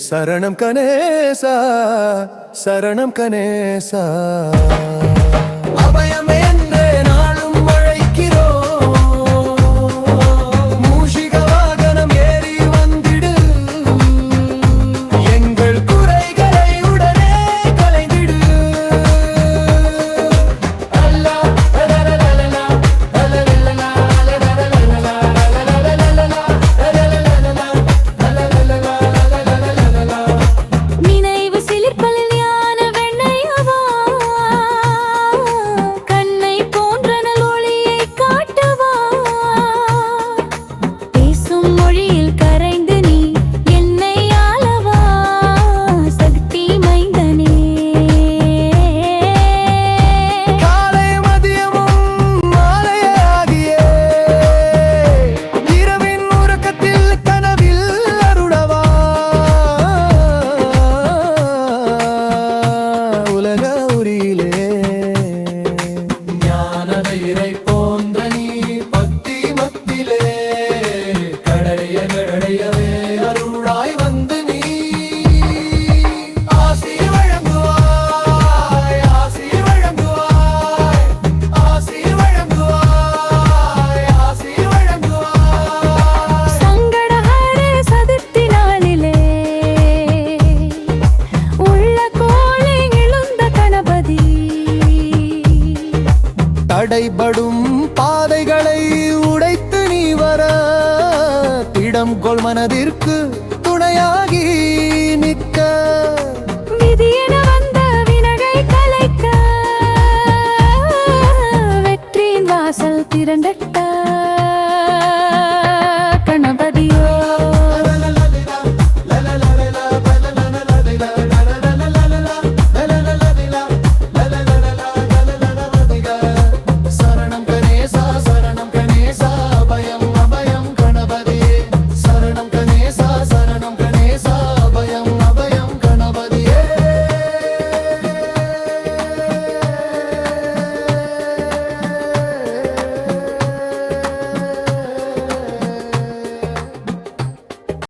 சரணம் கணேசா சரணம் கணேசா அபயம் என்றே நாளும் அழைக்கிறோம் மூஷிக வாகனம் ஏறி வந்திடு எங்கள் குறைகளை உடனே களைந்திடு தடைபடும் பாதைகளை உடைத்து நீ வர திடம் கொள் மனதிற்கு துணையாகி நிற்க விதியென வந்த வினகை கலைக்க வெற்றியின் வாசல் திறந்த